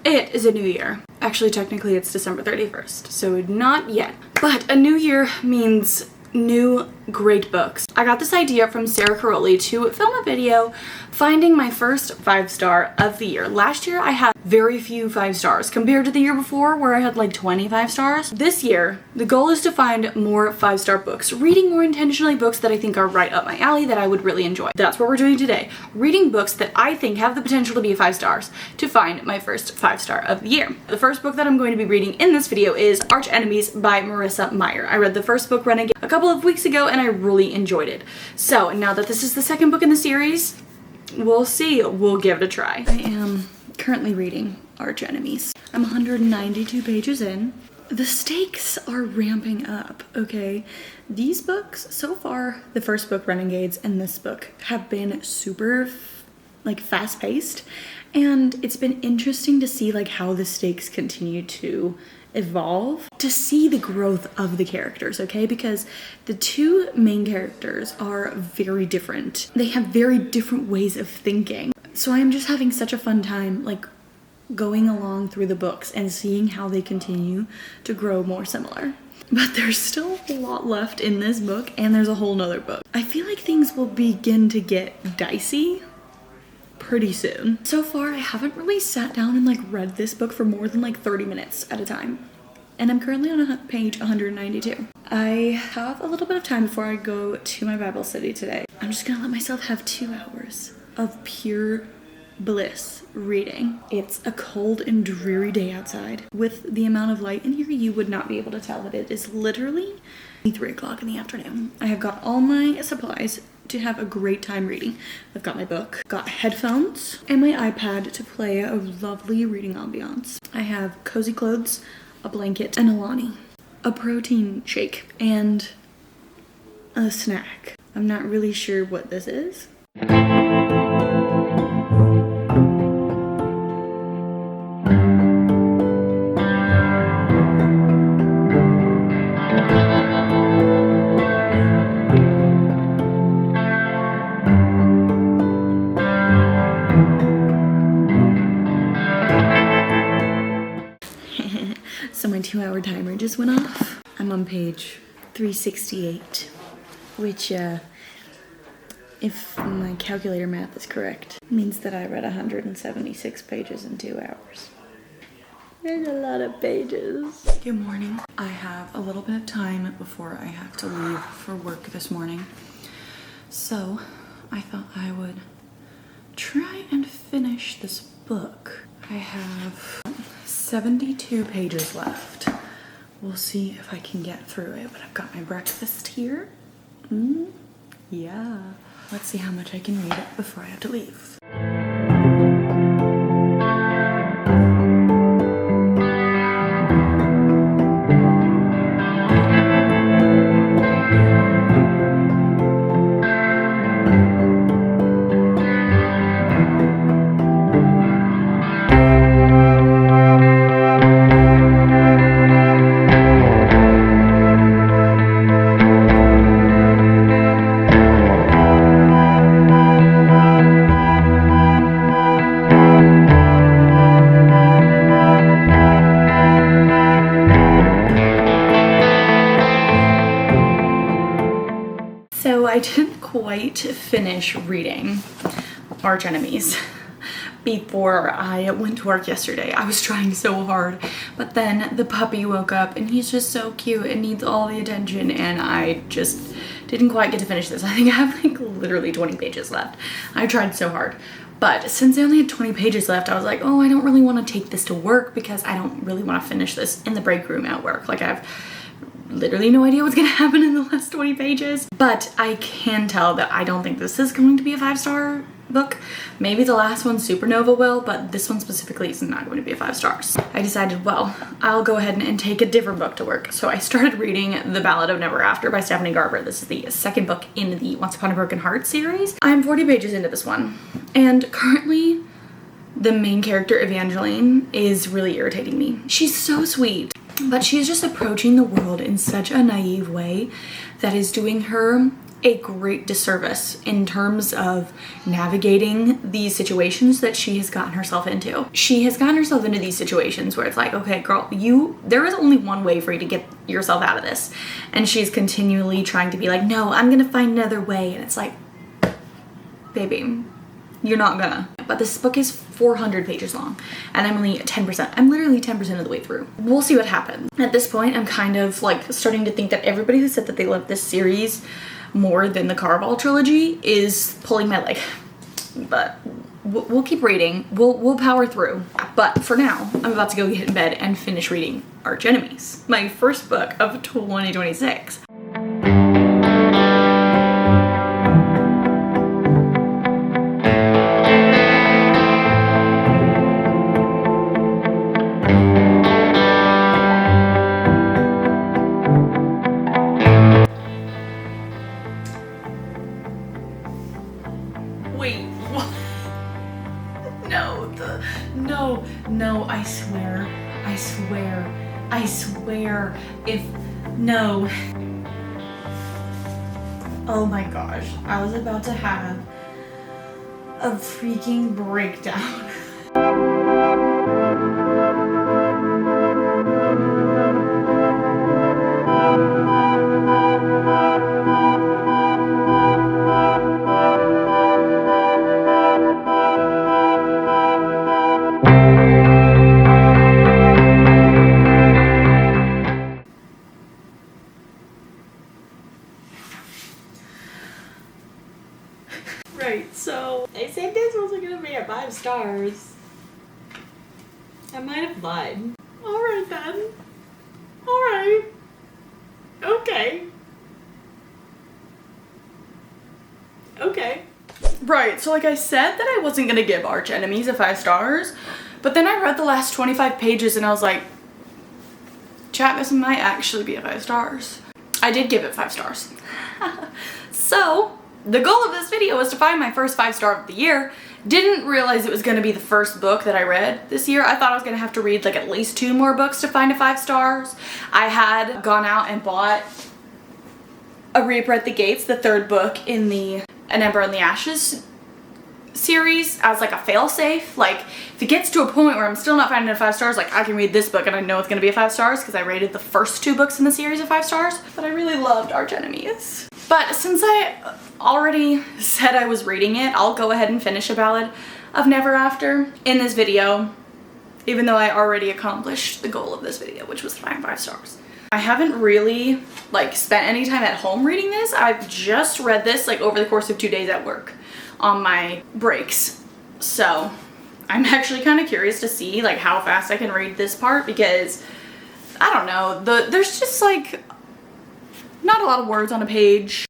It is a new year. Actually, technically it's December 31st, so not yet. But a new year means new great books. I got this idea from Sara Carrolli to film a video finding my first 5-star of the year. Last year I had very few 5 stars compared to the year before where I had like 25 stars. This year, the goal is to find more 5-star books, reading more intentionally books that I think are right up my alley that I would really enjoy. That's what we're doing today. Reading books that I think have the potential to be 5 stars to find my first 5-star of the year. The first book that I'm going to be reading in this video is Archenemies by Marissa Meyer. I read the first book, Renegades, a couple of weeks ago and I really enjoyed it. So now that this is the second book in the series, we'll see. We'll give it a try. I am currently reading Archenemies. I'm 192 pages in. The stakes are ramping up, okay? These books, so far, the first book, Renegades, and this book have been super, like, fast-paced, and it's been interesting to see, like, how the stakes continue to evolve, to see the growth of the characters, okay? Because the two main characters are very different. They have very different ways of thinking. So I'm just having such a fun time, like, going along through the books and seeing how they continue to grow more similar. But there's still a lot left in this book, and there's a whole nother book. I feel like things will begin to get dicey pretty soon. So far, I haven't really sat down and like read this book for more than like 30 minutes at a time. And I'm currently on page 192. I have a little bit of time before I go to my Bible study today. I'm just gonna let myself have 2 hours of pure bliss reading. It's a cold and dreary day outside. With the amount of light in here, you would not be able to tell that it is literally 3 o'clock in the afternoon. I have got all my supplies to have a great time reading. I've got my book, got headphones, and my iPad to play a lovely reading ambiance. I have cozy clothes, a blanket, and a Alani, a protein shake, and a snack. I'm not really sure what this is. So my 2-hour timer just went off. I'm on page 368, which, if my calculator math is correct, means that I read 176 pages in 2 hours. There's a lot of pages. Good morning. I have a little bit of time before I have to leave for work this morning. So I thought I would try and finish this book. I have 72 pages left. We'll see if I can get through it, but I've got my breakfast here. Yeah. Let's see how much I can read it before I have to leave. So I didn't quite finish reading Archenemies before I went to work yesterday. I was trying so hard, but then the puppy woke up and he's just so cute and needs all the attention, and I just didn't quite get to finish this. I think I have like literally 20 pages left. I tried so hard. But since I only had 20 pages left, I was like, oh, I don't really want to take this to work because I don't really want to finish this in the break room at work. Like, I have literally no idea what's gonna happen in the last 20 pages. But I can tell that I don't think this is going to be a 5-star book. Maybe the last one, Supernova, will, but this one specifically is not going to be a 5 stars. I decided, well, I'll go ahead and take a different book to work. So I started reading The Ballad of Never After by Stephanie Garber. This is the second book in the Once Upon a Broken Heart series. I'm 40 pages into this one, and currently the main character, Evangeline, is really irritating me. She's so sweet, but she's just approaching the world in such a naive way that is doing her a great disservice in terms of navigating these situations that she has gotten herself into. She has gotten herself into these situations where it's like, okay, girl, there is only one way for you to get yourself out of this. And she's continually trying to be like, no, I'm gonna find another way. And it's like, baby, you're not gonna. But this book is 400 pages long and I'm only 10%. I'm literally 10% of the way through. We'll see what happens. At this point, I'm kind of like starting to think that everybody who said that they loved this series more than the Carrolli trilogy is pulling my leg. But we'll keep reading. We'll power through. But for now, I'm about to go get in bed and finish reading Archenemies, my first book of 2026. Wait, what? No, I swear, no. Oh my gosh, I was about to have a freaking breakdown. Right, so I said this wasn't gonna be at 5 stars. I might have lied. Alright then. Alright. Okay. Okay. Right, so like I said that I wasn't gonna give Archenemies a 5 stars, but then I read the last 25 pages and I was like, chat, this might actually be a 5 stars. I did give it 5 stars. So, the goal of this video was to find my first 5-star of the year. Didn't realize it was going to be the first book that I read this year. I thought I was going to have to read like at least 2 more books to find a 5 stars. I had gone out and bought A Reaper at the Gates, the 3rd book in the An Ember in the Ashes series, as like a fail-safe. Like, if it gets to a point where I'm still not finding a 5 stars, like I can read this book and I know it's going to be a 5 stars because I rated the first 2 books in the series of 5 stars. But I really loved Archenemies. But since I already said I was reading it, I'll go ahead and finish A Ballad of Never After in this video, even though I already accomplished the goal of this video, which was to find 5 stars. I haven't really like spent any time at home reading this. I've just read this like over the course of 2 days at work on my breaks. So I'm actually kind of curious to see like how fast I can read this part, because I don't know, there's just like not a lot of words on a page.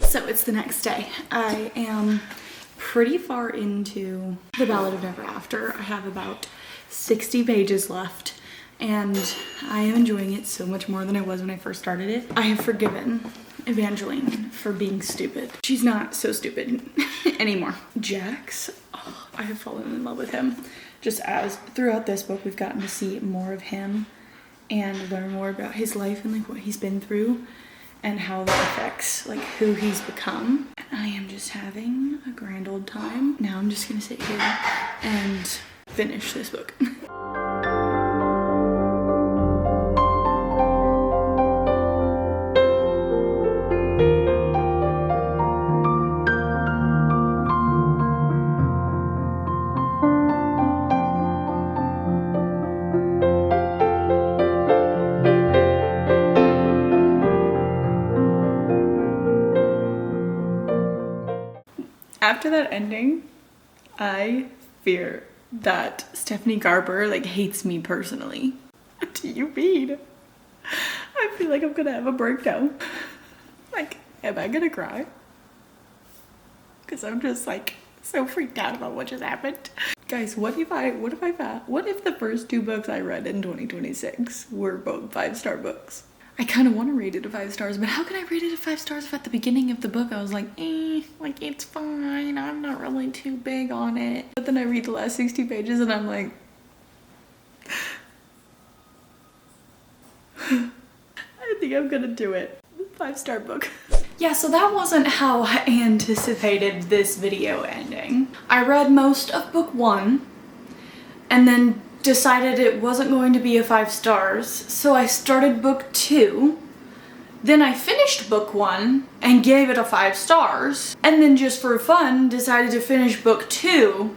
So it's the next day. I am pretty far into The Ballad of Never After. I have about 60 pages left and I am enjoying it so much more than I was when I first started it. I have forgiven Evangeline for being stupid. She's not so stupid anymore. Jax, oh, I have fallen in love with him. Just as throughout this book we've gotten to see more of him and learn more about his life and like what he's been through and how that affects like who he's become. I am just having a grand old time. Now I'm just gonna sit here and finish this book. After that ending, I fear that Stephanie Garber like hates me personally. What do you mean? I feel like I'm gonna have a breakdown. Like, am I gonna cry? Because I'm just like so freaked out about what just happened. Guys, what if the first 2 books I read in 2026 were both 5-star books? I kind of want to rate it a 5 stars, but how can I rate it a 5 stars if at the beginning of the book I was like, like it's fine, I'm not really too big on it. But then I read the last 60 pages and I'm like, I think I'm gonna do it. 5-star book. Yeah, so that wasn't how I anticipated this video ending. I read most of book 1 and then decided it wasn't going to be a 5 stars, so I started book 2. Then I finished book 1 and gave it a 5 stars, and then just for fun decided to finish book 2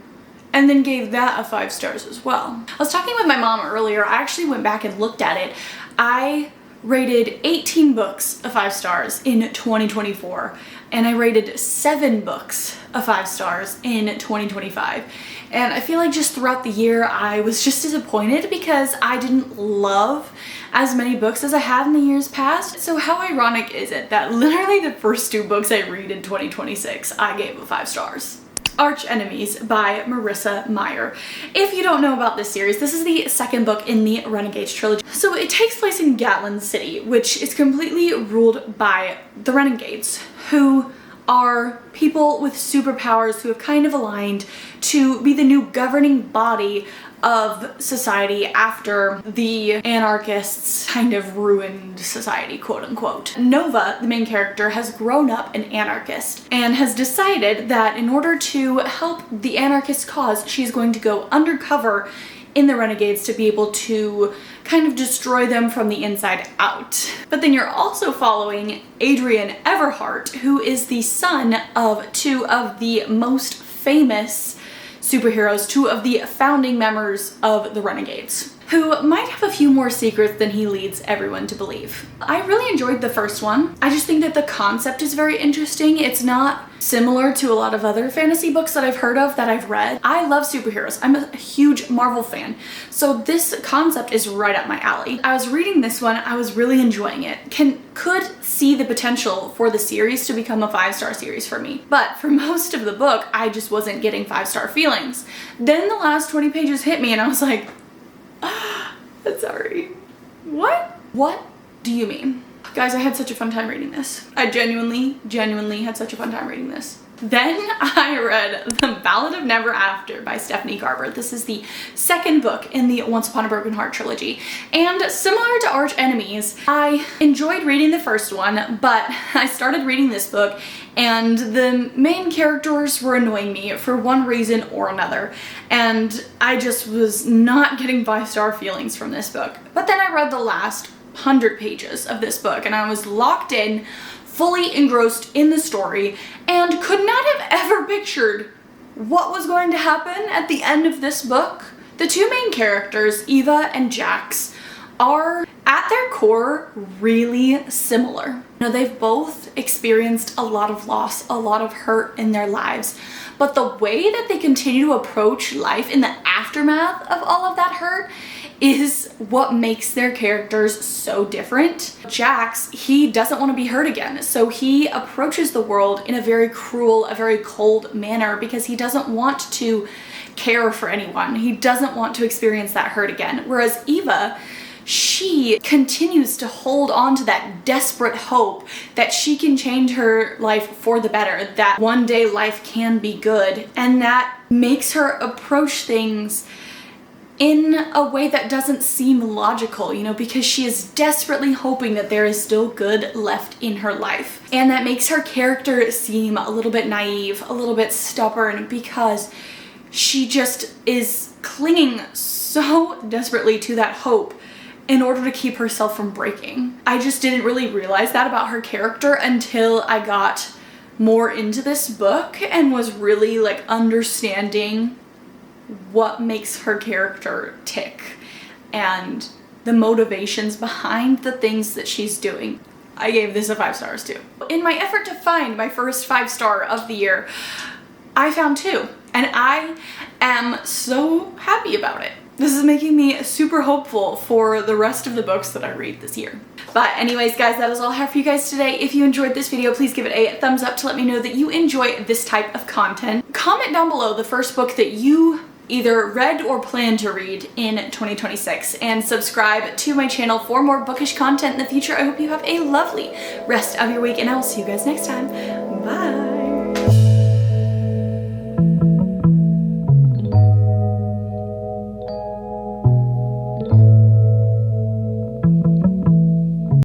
and then gave that a 5 stars as well. I was talking with my mom earlier. I actually went back and looked at it. I rated 18 books a 5 stars in 2024, and I rated 7 books a 5 stars in 2025. And I feel like just throughout the year I was just disappointed because I didn't love as many books as I have in the years past. So how ironic is it that literally the first 2 books I read in 2026 I gave a 5 stars. Archenemies by Marissa Meyer. If you don't know about this series, this is the 2nd book in the Renegades trilogy. So it takes place in Gatland City, which is completely ruled by the Renegades, who are people with superpowers who have kind of aligned to be the new governing body of society after the anarchists kind of ruined society, quote unquote. Nova, the main character, has grown up an anarchist and has decided that in order to help the anarchist cause, she's going to go undercover in the Renegades to be able to kind of destroy them from the inside out. But then you're also following Adrian Everhart, who is the son of 2 of the most famous superheroes, 2 of the founding members of the Renegades, who might have a few more secrets than he leads everyone to believe. I really enjoyed the first one. I just think that the concept is very interesting. It's not similar to a lot of other fantasy books that I've heard of that I've read. I love superheroes. I'm a huge Marvel fan, so this concept is right up my alley. I was reading this one, I was really enjoying it. Could see the potential for the series to become a 5-star series for me, but for most of the book I just wasn't getting 5-star feelings. Then the last 20 pages hit me and I was like, I'm sorry. What do you mean? Guys, I had such a fun time reading this. I genuinely had such a fun time reading this. Then I read The Ballad of Never After by Stephanie Garber. This is the 2nd book in the Once Upon a Broken Heart trilogy. And similar to Archenemies, I enjoyed reading the first one, but I started reading this book and the main characters were annoying me for one reason or another. And I just was not getting 5-star feelings from this book. But then I read the last 100 pages of this book and I was locked in, fully engrossed in the story, and could not have ever pictured what was going to happen at the end of this book. The 2 main characters, Eva and Jax, are at their core really similar. You know, they've both experienced a lot of loss, a lot of hurt in their lives, but the way that they continue to approach life in the aftermath of all of that hurt is what makes their characters so different. Jax, he doesn't want to be hurt again, so he approaches the world in a very cruel, a very cold manner because he doesn't want to care for anyone. He doesn't want to experience that hurt again. Whereas Eva, she continues to hold on to that desperate hope that she can change her life for the better, that one day life can be good, and that makes her approach things in a way that doesn't seem logical, you know, because she is desperately hoping that there is still good left in her life. And that makes her character seem a little bit naive, a little bit stubborn, because she just is clinging so desperately to that hope in order to keep herself from breaking. I just didn't really realize that about her character until I got more into this book and was really like understanding what makes her character tick and the motivations behind the things that she's doing. I gave this a 5 stars too. In my effort to find my first 5-star of the year, I found 2, and I am so happy about it. This is making me super hopeful for the rest of the books that I read this year. But anyways, guys, that is all I have for you guys today. If you enjoyed this video, please give it a thumbs up to let me know that you enjoy this type of content. Comment down below the first book that you either read or plan to read in 2026, and subscribe to my channel for more bookish content in the future. I hope you have a lovely rest of your week, and I will see you guys next time.